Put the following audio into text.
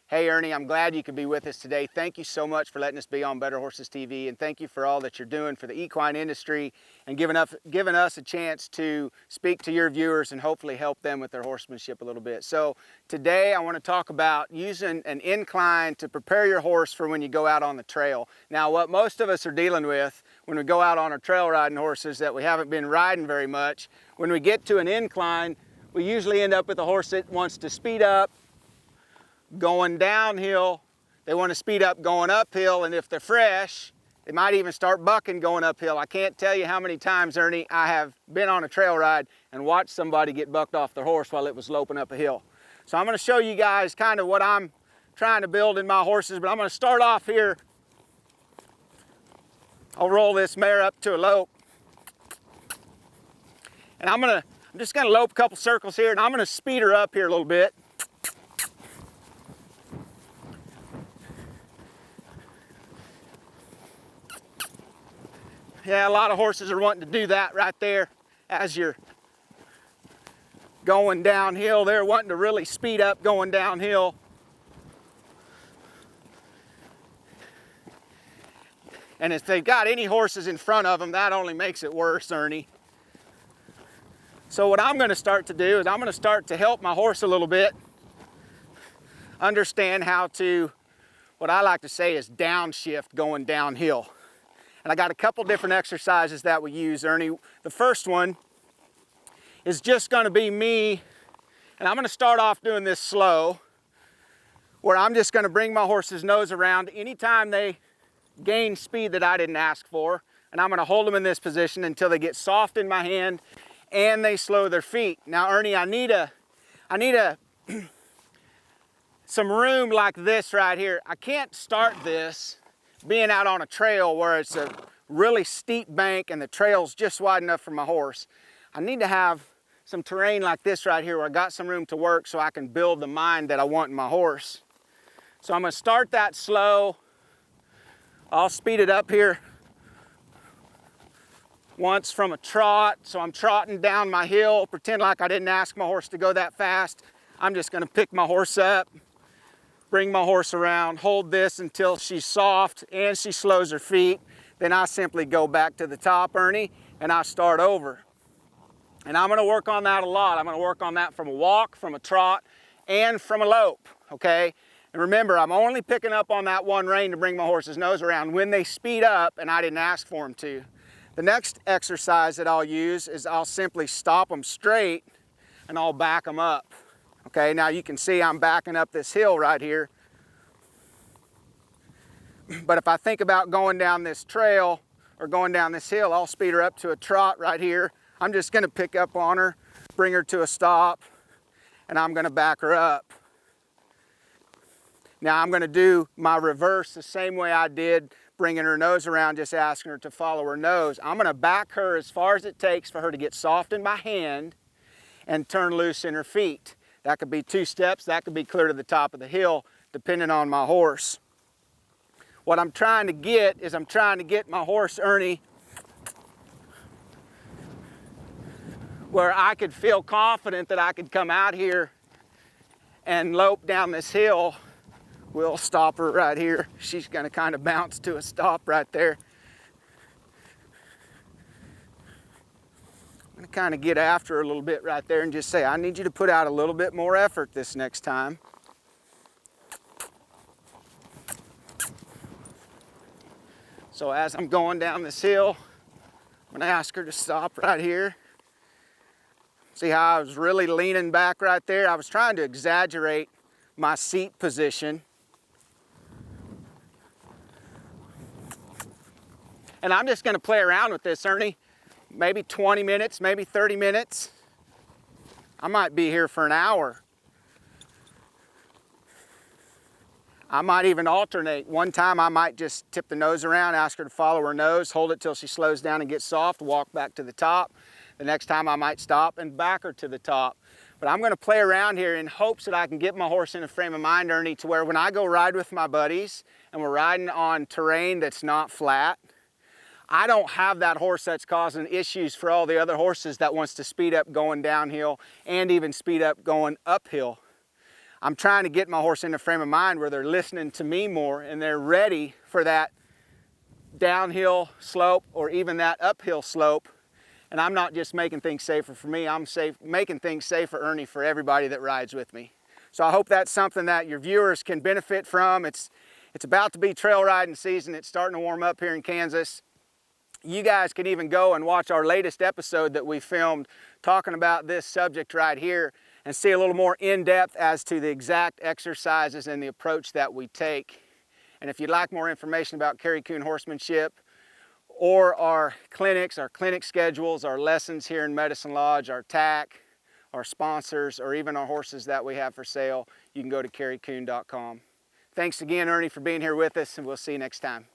Hey Ernie, I'm glad you could be with us today. Thank you so much for letting us be on Better Horses TV, and thank you for all that you're doing for the equine industry and giving us a chance to speak to your viewers and hopefully help them with their horsemanship a little bit. So today I want to talk about using an incline to prepare your horse for when you go out on the trail. Now, what most of us are dealing with when we go out on our trail riding horses that we haven't been riding very much, when we get to an incline, we usually end up with a horse that wants to speed up going downhill. They want to speed up going uphill, and if they're fresh, they might even start bucking going uphill. I can't tell you how many times, Ernie, I have been on a trail ride and watched somebody get bucked off their horse while it was loping up a hill. So I'm going to show you guys kind of what I'm trying to build in my horses, but I'm going to start off here. I'll roll this mare up to a lope, and I'm just going to lope a couple circles here, and I'm going to speed her up here a little bit. Yeah, a lot of horses are wanting to do that right there as you're going downhill. They're wanting to really speed up going downhill. And if they've got any horses in front of them, that only makes it worse, Ernie. So what I'm going to start to do is I'm going to start to help my horse a little bit understand how to, what I like to say is downshift going downhill. And I got a couple different exercises that we use, Ernie. The first one is just going to be me, and I'm going to start off doing this slow, where I'm just going to bring my horse's nose around anytime they gain speed that I didn't ask for, and I'm going to hold them in this position until they get soft in my hand and they slow their feet. Now, Ernie, I need some room like this right here. I can't start this being out on a trail where it's a really steep bank and the trail's just wide enough for my horse. I need to have some terrain like this right here where I got some room to work so I can build the mind that I want in my horse. So I'm going to start that slow. I'll speed it up here once from a trot. So I'm trotting down my hill, pretend like I didn't ask my horse to go that fast. I'm just going to pick my horse up, bring my horse around, hold this until she's soft and she slows her feet. Then I simply go back to the top, Ernie, and I start over. And I'm going to work on that a lot. I'm going to work on that from a walk, from a trot, and from a lope, okay? And remember, I'm only picking up on that one rein to bring my horse's nose around when they speed up and I didn't ask for them to. The next exercise that I'll use is I'll simply stop them straight and I'll back them up. Okay, now you can see I'm backing up this hill right here. But if I think about going down this trail or going down this hill, I'll speed her up to a trot right here. I'm just going to pick up on her, bring her to a stop, and I'm going to back her up. Now I'm going to do my reverse the same way I did bringing her nose around, just asking her to follow her nose. I'm going to back her as far as it takes for her to get soft in my hand and turn loose in her feet. That could be 2 steps, that could be clear to the top of the hill, depending on my horse. What I'm trying to get is I'm trying to get my horse, Ernie, where I could feel confident that I could come out here and lope down this hill. We'll stop her right here. She's going to kind of bounce to a stop right there. I'm going to kind of get after her a little bit right there and just say, I need you to put out a little bit more effort this next time. So as I'm going down this hill, I'm going to ask her to stop right here. See how I was really leaning back right there? I was trying to exaggerate my seat position. And I'm just going to play around with this, Ernie. Maybe 20 minutes, maybe 30 minutes. I might be here for an hour. I might even alternate. One time I might just tip the nose around, ask her to follow her nose, hold it till she slows down and gets soft, walk back to the top. The next time I might stop and back her to the top. But I'm going to play around here in hopes that I can get my horse in a frame of mind, Ernie, to where when I go ride with my buddies and we're riding on terrain that's not flat, I don't have that horse that's causing issues for all the other horses that wants to speed up going downhill and even speed up going uphill. I'm trying to get my horse in a frame of mind where they're listening to me more and they're ready for that downhill slope or even that uphill slope. And I'm not just making things safer for me, I'm making things safer, Ernie, for everybody that rides with me. So I hope that's something that your viewers can benefit from. It's about to be trail riding season. It's starting to warm up here in Kansas. You guys can even go and watch our latest episode that we filmed talking about this subject right here and see a little more in depth as to the exact exercises and the approach that we take. And if you'd like more information about Kerry Coon horsemanship or our clinic schedules, our lessons here in Medicine Lodge, our TAC, our sponsors, or even our horses that we have for sale, you can go to kerrycoon.com. Thanks again, Ernie, for being here with us, and we'll see you next time.